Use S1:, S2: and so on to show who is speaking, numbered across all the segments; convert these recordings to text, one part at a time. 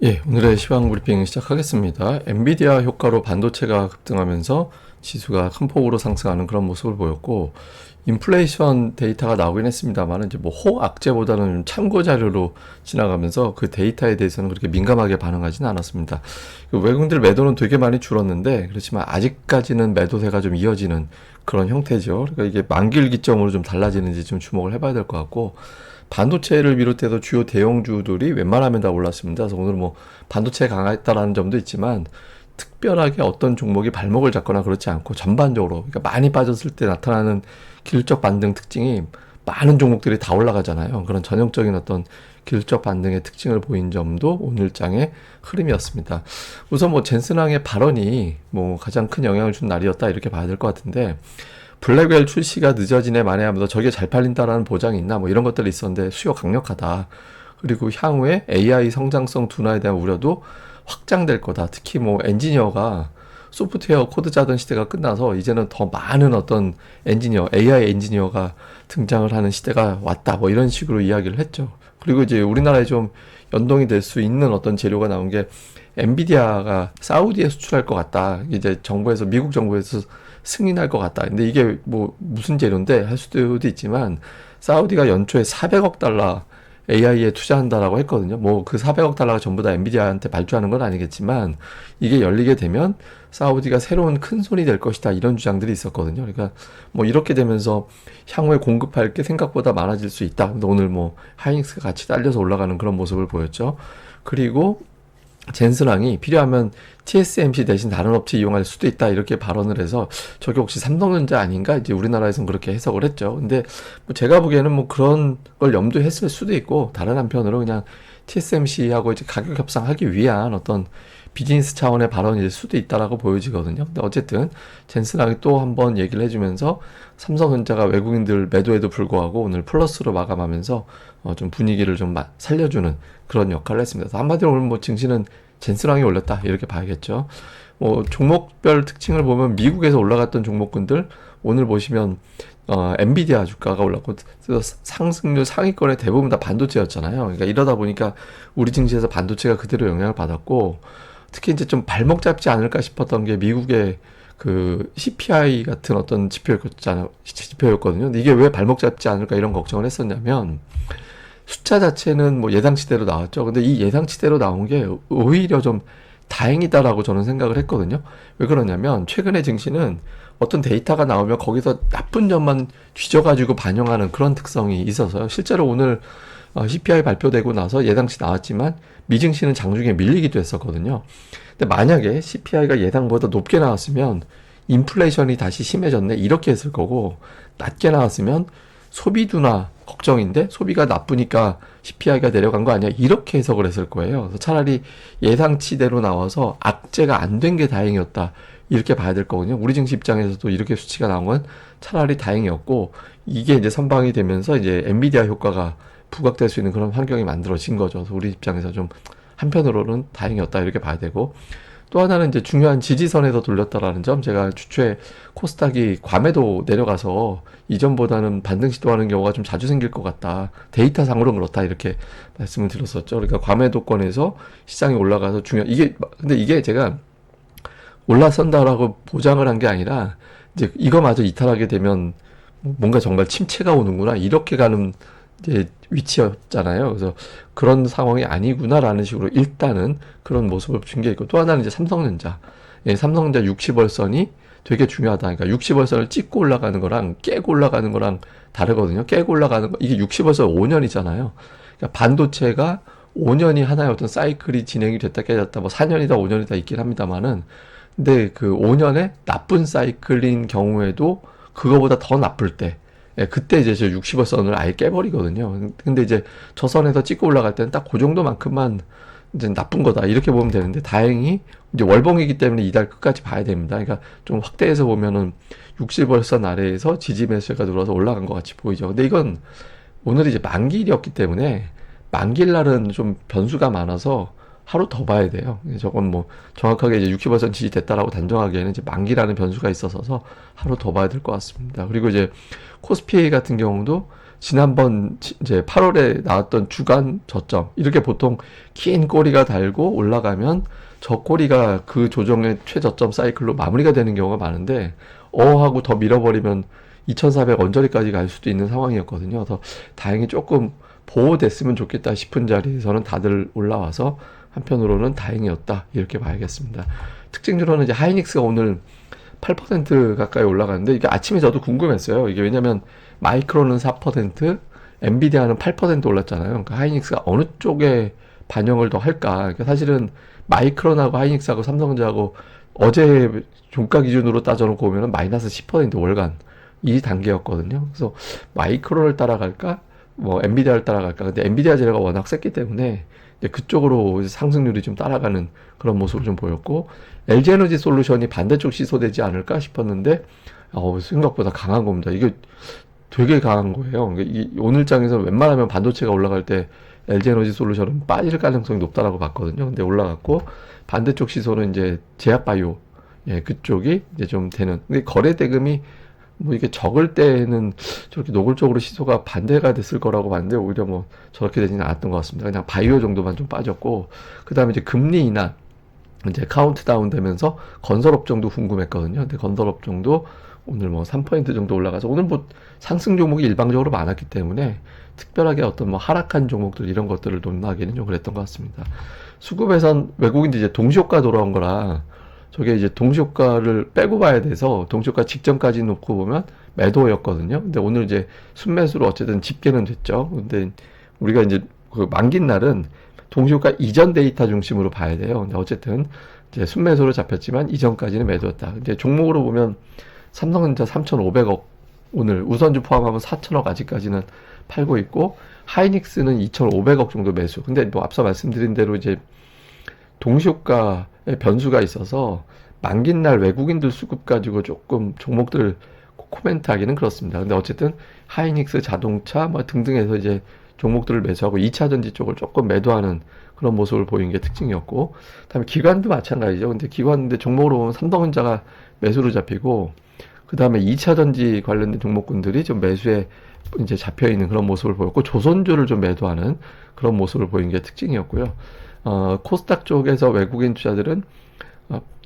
S1: 예, 오늘의 시황 브리핑 시작하겠습니다. 엔비디아 효과로 반도체가 급등하면서 지수가 큰 폭으로 상승하는 그런 모습을 보였고, 인플레이션 데이터가 나오긴 했습니다만, 이제 뭐 호악재보다는 좀 참고 자료로 지나가면서 그 데이터에 대해서는 그렇게 민감하게 반응하지는 않았습니다. 외국인들 매도는 되게 많이 줄었는데, 그렇지만 아직까지는 매도세가 좀 이어지는 그런 형태죠. 그러니까 이게 만길 기점으로 좀 달라지는지 좀 주목을 해봐야 될 것 같고, 반도체를 비롯해서 주요 대형주들이 웬만하면 다 올랐습니다. 그래서 오늘 뭐 반도체 강했다라는 점도 있지만 특별하게 어떤 종목이 발목을 잡거나 그렇지 않고 전반적으로, 그러니까 많이 빠졌을 때 나타나는 기술적 반등 특징이 많은 종목들이 다 올라가잖아요. 그런 전형적인 어떤 기술적 반등의 특징을 보인 점도 오늘장의 흐름이었습니다. 우선 뭐 젠슨왕의 발언이 뭐 가장 큰 영향을 준 날이었다 이렇게 봐야 될 것 같은데, 블랙웰 출시가 늦어지네 만에 하면서 저게 잘 팔린다라는 보장이 있나 뭐 이런 것들이 있었는데 수요 강력하다. 그리고 향후에 AI 성장성 둔화에 대한 우려도 확장될 거다. 특히 뭐 엔지니어가 소프트웨어 코드 짜던 시대가 끝나서 이제는 더 많은 어떤 엔지니어, AI 엔지니어가 등장을 하는 시대가 왔다. 뭐 이런 식으로 이야기를 했죠. 그리고 이제 우리나라에 좀 연동이 될 수 있는 어떤 재료가 나온 게 엔비디아가 사우디에 수출할 것 같다. 이제 정부에서, 미국 정부에서 승인할 것 같다. 근데 이게 뭐 무슨 재료인데 할 수도 있지만, 사우디가 연초에 400억 달러 AI에 투자한다라고 했거든요. 뭐 그 400억 달러가 전부 다 엔비디아한테 발주하는 건 아니겠지만, 이게 열리게 되면 사우디가 새로운 큰 손이 될 것이다. 이런 주장들이 있었거든요. 그러니까 뭐 이렇게 되면서 향후에 공급할 게 생각보다 많아질 수 있다. 근데 오늘 뭐 하이닉스가 같이 딸려서 올라가는 그런 모습을 보였죠. 그리고 젠슨왕이 필요하면 TSMC 대신 다른 업체 이용할 수도 있다 이렇게 발언을 해서, 저게 혹시 삼성전자 아닌가 이제 우리나라에서는 그렇게 해석을 했죠. 근데 뭐 제가 보기에는 뭐 그런 걸 염두했을 수도 있고, 다른 한편으로 그냥 TSMC하고 이제 가격 협상하기 위한 어떤 비즈니스 차원의 발언일 수도 있다라고 보여지거든요. 근데 어쨌든 젠슨왕이 또 한번 얘기를 해주면서 삼성전자가 외국인들 매도에도 불구하고 오늘 플러스로 마감하면서 좀 분위기를 좀 살려주는 그런 역할을 했습니다. 그래서 한마디로 오늘 뭐 증시는 젠슨왕이 올렸다 이렇게 봐야겠죠. 뭐 종목별 특징을 보면 미국에서 올라갔던 종목군들 오늘 보시면 엔비디아 주가가 올랐고, 상승률 상위권의 대부분 다 반도체였잖아요. 그러니까 이러다 보니까 우리 증시에서 반도체가 그대로 영향을 받았고, 특히 이제 좀 발목 잡지 않을까 싶었던 게 미국의 그 CPI 같은 어떤 지표였거든요. 근데 이게 왜 발목 잡지 않을까 이런 걱정을 했었냐면, 숫자 자체는 뭐 예상치대로 나왔죠. 근데 이 예상치대로 나온 게 오히려 좀 다행이다라고 저는 생각을 했거든요. 왜 그러냐면 최근에 증시는 어떤 데이터가 나오면 거기서 나쁜 점만 뒤져가지고 반영하는 그런 특성이 있어서요. 실제로 오늘 CPI 발표되고 나서 예상치 나왔지만 미증시는 장중에 밀리기도 했었거든요. 근데 만약에 CPI가 예상보다 높게 나왔으면 인플레이션이 다시 심해졌네 이렇게 했을 거고, 낮게 나왔으면 소비 둔화 걱정인데 소비가 나쁘니까 CPI가 내려간 거 아니야 이렇게 해석을 했을 거예요. 그래서 차라리 예상치대로 나와서 악재가 안 된 게 다행이었다 이렇게 봐야 될 거거든요. 우리 증시 입장에서도 이렇게 수치가 나온 건 차라리 다행이었고, 이게 이제 선방이 되면서 이제 엔비디아 효과가 부각될 수 있는 그런 환경이 만들어진 거죠. 그래서 우리 입장에서 좀 한편으로는 다행이었다 이렇게 봐야 되고, 또 하나는 이제 중요한 지지선에서 돌렸다라는 점, 제가 주초에 코스닥이 괌에도 내려가서 이전보다는 반등 시도하는 경우가 좀 자주 생길 것 같다. 데이터상으로는 그렇다 이렇게 말씀을 드렸었죠. 그러니까 괌에도권에서 시장이 올라가서 근데 이게 제가 올라선다라고 보장을 한 게 아니라, 이제 이거마저 이탈하게 되면 뭔가 정말 침체가 오는구나 이렇게 가는 이제 위치였잖아요. 그래서 그런 상황이 아니구나라는 식으로 일단은 그런 모습을 준 게 있고, 또 하나는 이제 삼성전자. 예, 삼성전자 60월선이 되게 중요하다. 그러니까 60월선을 찍고 올라가는 거랑 깨고 올라가는 거랑 다르거든요. 깨고 올라가는 거, 이게 60월선 5년이잖아요. 그러니까 반도체가 5년이 하나의 어떤 사이클이 진행이 됐다 깨졌다, 뭐 4년이다 5년이다 있긴 합니다만은, 근데 그 5년의 나쁜 사이클인 경우에도 그거보다 더 나쁠 때, 예, 그때 이제 저 60월선을 아예 깨버리거든요. 근데 이제 저 선에서 찍고 올라갈 때는 딱 그 정도만큼만 이제 나쁜 거다 이렇게 보면 되는데, 다행히 이제 월봉이기 때문에 이달 끝까지 봐야 됩니다. 그러니까 좀 확대해서 보면은 60월선 아래에서 지지 매수가 들어와서 올라간 것 같이 보이죠. 근데 이건 오늘 이제 만기일이었기 때문에, 만기일 날은 좀 변수가 많아서 하루 더 봐야 돼요. 저건 뭐 정확하게 이제 60% 지지됐다라고 단정하기에는 이제 만기라는 변수가 있어서 하루 더 봐야 될 것 같습니다. 그리고 이제 코스피 같은 경우도 지난번 이제 8월에 나왔던 주간 저점 이렇게 보통 긴 꼬리가 달고 올라가면 저 꼬리가 그 조정의 최저점 사이클로 마무리가 되는 경우가 많은데 하고 더 밀어버리면 2400 언저리까지 갈 수도 있는 상황이었거든요. 그래서 다행히 조금 보호됐으면 좋겠다 싶은 자리에서는 다들 올라와서 한편으로는 다행이었다 이렇게 봐야겠습니다. 특징적으로는 이제 하이닉스가 오늘 8% 가까이 올라갔는데 이게 아침에 저도 궁금했어요. 이게 왜냐면 마이크론은 4%, 엔비디아는 8% 올랐잖아요. 그러니까 하이닉스가 어느 쪽에 반영을 더 할까? 그러니까 사실은 마이크론하고 하이닉스하고 삼성전자하고 어제 종가 기준으로 따져놓고 보면 마이너스 10% 월간 이 단계였거든요. 그래서 마이크론을 따라갈까? 뭐 엔비디아를 따라갈까? 근데 엔비디아 재료가 워낙 셌기 때문에 이제 그쪽으로 이제 상승률이 좀 따라가는 그런 모습을 좀 보였고 LG에너지 솔루션이 반대쪽 시소되지 않을까 싶었는데 생각보다 강한 겁니다. 이게 되게 강한 거예요. 그러니까 이 오늘장에서 웬만하면 반도체가 올라갈 때 LG에너지 솔루션은 빠질 가능성이 높다라고 봤거든요. 근데 올라갔고 반대쪽 시소는 이제 제약바이오 그쪽이 이제 좀 되는. 근데 거래 대금이 뭐 이게 적을 때는 저렇게 노골적으로 시소가 반대가 됐을 거라고 봤는데 오히려 뭐 저렇게 되지는 않았던 것 같습니다. 그냥 바이오 정도만 좀 빠졌고 그 다음에 이제 금리 인하 이제 카운트다운 되면서 건설업종도 궁금했거든요. 근데 건설업종도 오늘 뭐 3% 정도 올라가서 오늘 뭐 상승 종목이 일방적으로 많았기 때문에 특별하게 어떤 뭐 하락한 종목들 이런 것들을 논하기는 좀 그랬던 것 같습니다. 수급에선 외국인들이 이제 동시효과 돌아온 거라 저게 이제 동시효과를 빼고 봐야 돼서 동시효과 직전까지 놓고 보면 매도였거든요. 근데 오늘 이제 순매수로 어쨌든 집계는 됐죠. 근데 우리가 이제 그 만긴 날은 동시효과 이전 데이터 중심으로 봐야 돼요. 근데 어쨌든 이제 순매수로 잡혔지만 이전까지는 매도였다. 이제 종목으로 보면 삼성전자 3,500억 오늘 우선주 포함하면 4,000억 아직까지는 팔고 있고 하이닉스는 2,500억 정도 매수. 근데 뭐 앞서 말씀드린 대로 이제 동시효과의 변수가 있어서 만긴 날 외국인들 수급 가지고 조금 종목들 코멘트 하기는 그렇습니다. 근데 어쨌든 하이닉스 자동차 뭐 등등해서 이제 종목들을 매수하고 2차 전지 쪽을 조금 매도하는 그런 모습을 보인 게 특징이었고 그다음에 기관도 마찬가지죠. 근데 기관인데 종목으로 보면 삼성전자가 매수로 잡히고 그다음에 2차 전지 관련된 종목군들이 좀 매수에 이제 잡혀 있는 그런 모습을 보였고 조선주를 좀 매도하는 그런 모습을 보인 게 특징이었고요. 코스닥 쪽에서 외국인 투자들은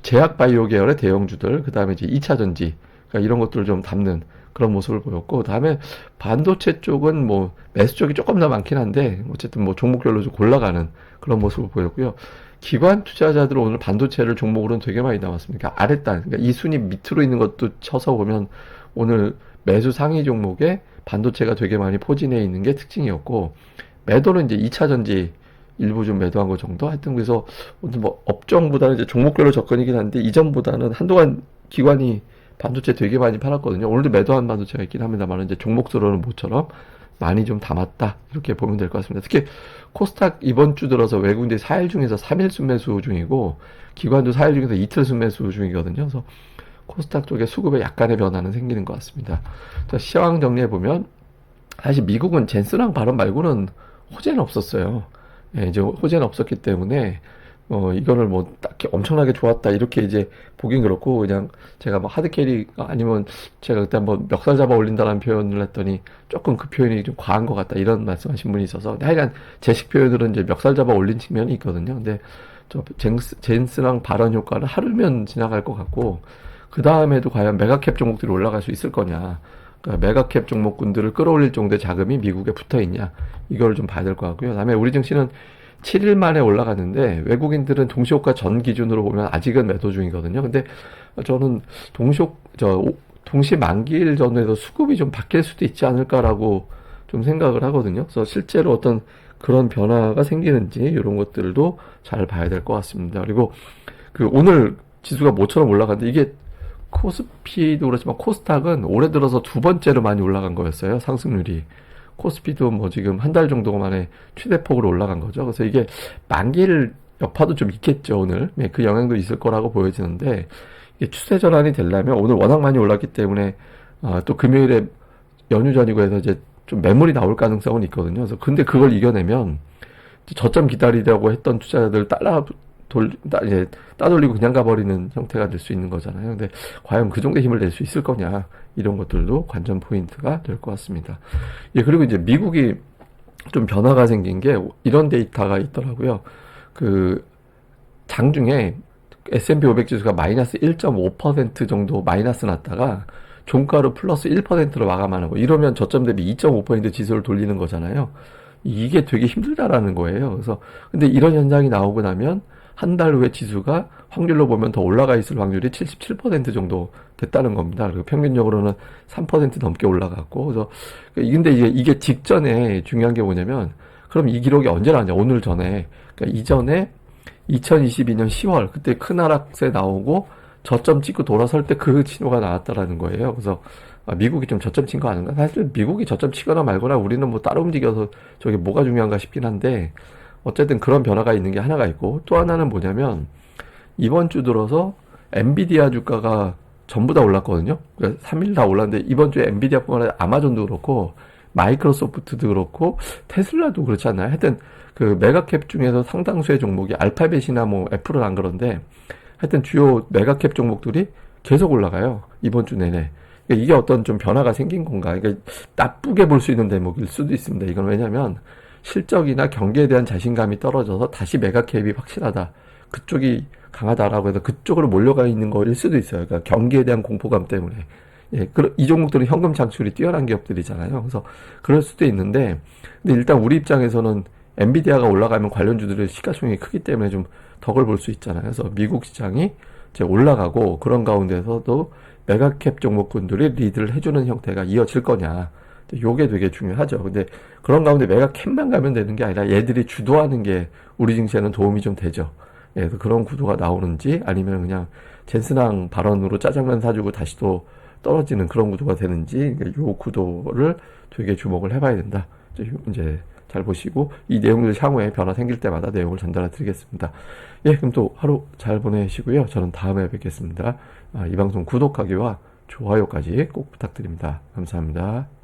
S1: 제약 바이오 계열의 대형주들, 그 다음에 이제 2차 전지, 그러니까 이런 것들을 좀 담는 그런 모습을 보였고, 그 다음에 반도체 쪽은 뭐 매수 쪽이 조금 더 많긴 한데, 어쨌든 뭐 종목별로 좀 골라가는 그런 모습을 보였고요. 기관 투자자들은 오늘 반도체를 종목으로는 되게 많이 남았습니다. 그러니까 아랫단, 그러니까 이 순위 밑으로 있는 것도 쳐서 보면 오늘 매수 상위 종목에 반도체가 되게 많이 포진해 있는 게 특징이었고, 매도는 이제 2차 전지 일부 좀 매도한 것 정도? 하여튼 그래서 오늘 뭐 업종보다는 이제 종목별로 접근이긴 한데 이전보다는 한동안 기관이 반도체 되게 많이 팔았거든요. 오늘도 매도한 반도체가 있긴 합니다만 이제 종목수로는 모처럼 많이 좀 담았다. 이렇게 보면 될 것 같습니다. 특히 코스닥 이번 주 들어서 외국인들이 4일 중에서 3일 순매수 중이고 기관도 4일 중에서 이틀 순매수 중이거든요. 그래서 코스닥 쪽에 수급에 약간의 변화는 생기는 것 같습니다. 자, 시황 정리해보면 사실 미국은 젠스랑 발언 말고는 호재는 없었어요. 예, 이제 호재는 없었기 때문에 이거를 뭐 딱히 엄청나게 좋았다 이렇게 이제 보긴 그렇고 그냥 제가 뭐 하드캐리 아니면 제가 그때 한번 멱살 잡아 올린다는 표현을 했더니 조금 그 표현이 좀 과한 것 같다 이런 말씀하신 분이 있어서 하여간 제식 표현들은 이제 멱살 잡아 올린 측면이 있거든요. 근데 저 젠스랑 발언 효과는 하루면 지나갈 것 같고 그 다음에도 과연 메가캡 종목들이 올라갈 수 있을 거냐. 그러니까 메가캡 종목군들을 끌어올릴 정도의 자금이 미국에 붙어 있냐 이걸 좀 봐야 될 것 같고요. 그다음에 우리 증시는 7일 만에 올라갔는데 외국인들은 동시효과 전 기준으로 보면 아직은 매도 중이거든요. 근데 저는 동시 만기일 전에도 수급이 좀 바뀔 수도 있지 않을까라고 좀 생각을 하거든요. 그래서 실제로 어떤 그런 변화가 생기는지 이런 것들도 잘 봐야 될 것 같습니다. 그리고 그 오늘 지수가 모처럼 올라갔는데 이게 코스피도 그렇지만 코스닥은 올해 들어서 두 번째로 많이 올라간 거였어요. 상승률이. 코스피도 뭐 지금 한 달 정도 만에 최대폭으로 올라간 거죠. 그래서 이게 만기일 여파도 좀 있겠죠, 오늘. 네, 그 영향도 있을 거라고 보여지는데 이게 추세 전환이 되려면 오늘 워낙 많이 올랐기 때문에 또 금요일에 연휴 전이고 해서 이제 좀 매물이 나올 가능성은 있거든요. 그래서 근데 그걸 이겨내면 저점 기다리려고 했던 투자자들 이제 따돌리고 그냥 가버리는 형태가 될 수 있는 거잖아요. 근데 과연 그 정도의 힘을 낼 수 있을 거냐, 이런 것들도 관전 포인트가 될 것 같습니다. 예, 그리고 이제 미국이 좀 변화가 생긴 게 이런 데이터가 있더라고요. 그 장중에 S&P 500 지수가 마이너스 1.5% 정도 마이너스 났다가 종가로 플러스 1%로 마감하는 거. 이러면 저점 대비 2.5% 지수를 돌리는 거잖아요. 이게 되게 힘들다라는 거예요. 그래서 근데 이런 현상이 나오고 나면 한 달 후에 지수가 확률로 보면 더 올라가 있을 확률이 77% 정도 됐다는 겁니다. 그리고 평균적으로는 3% 넘게 올라갔고. 그래서 근데 이게 직전에 중요한 게 뭐냐면, 그럼 이 기록이 언제 나왔냐? 오늘 전에. 그러니까 이전에 2022년 10월 그때 큰 하락세 나오고 저점 찍고 돌아설 때 그 신호가 나왔다라는 거예요. 그래서 미국이 좀 저점 친 거 아닌가? 사실 미국이 저점 치거나 말거나 우리는 뭐 따로 움직여서 저게 뭐가 중요한가 싶긴 한데, 어쨌든 그런 변화가 있는 게 하나가 있고, 또 하나는 뭐냐면 이번 주 들어서 엔비디아 주가가 전부 다 올랐거든요. 그러니까 3일 다 올랐는데 이번 주에 엔비디아뿐만 아니라 아마존도 그렇고 마이크로소프트도 그렇고 테슬라도 그렇지 않나요? 하여튼 그 메가캡 중에서 상당수의 종목이, 알파벳이나 뭐 애플은 안 그런데 하여튼 주요 메가캡 종목들이 계속 올라가요, 이번 주 내내. 그러니까 이게 어떤 좀 변화가 생긴 건가? 그러니까 나쁘게 볼 수 있는 대목일 수도 있습니다. 이건 왜냐면 실적이나 경기에 대한 자신감이 떨어져서 다시 메가캡이 확실하다, 그쪽이 강하다라고 해서 그쪽으로 몰려가 있는 거일 수도 있어요. 그러니까 경기에 대한 공포감 때문에. 예, 이 종목들은 현금 창출이 뛰어난 기업들이잖아요. 그래서 그럴 수도 있는데, 근데 일단 우리 입장에서는 엔비디아가 올라가면 관련주들의 시가총액이 크기 때문에 좀 덕을 볼 수 있잖아요. 그래서 미국 시장이 이제 올라가고 그런 가운데서도 메가캡 종목군들이 리드를 해주는 형태가 이어질 거냐, 요게 되게 중요하죠. 근데 그런 가운데 메가캡만 가면 되는 게 아니라 얘들이 주도하는 게 우리 증시에는 도움이 좀 되죠. 예, 그래서 그런 구도가 나오는지, 아니면 그냥 젠스낭 발언으로 짜장면 사주고 다시 또 떨어지는 그런 구도가 되는지, 요 구도를 되게 주목을 해봐야 된다. 이제 잘 보시고 이 내용들 향후에 변화 생길 때마다 내용을 전달해 드리겠습니다. 예, 그럼 또 하루 잘 보내시고요. 저는 다음에 뵙겠습니다. 이 방송 구독하기와 좋아요까지 꼭 부탁드립니다. 감사합니다.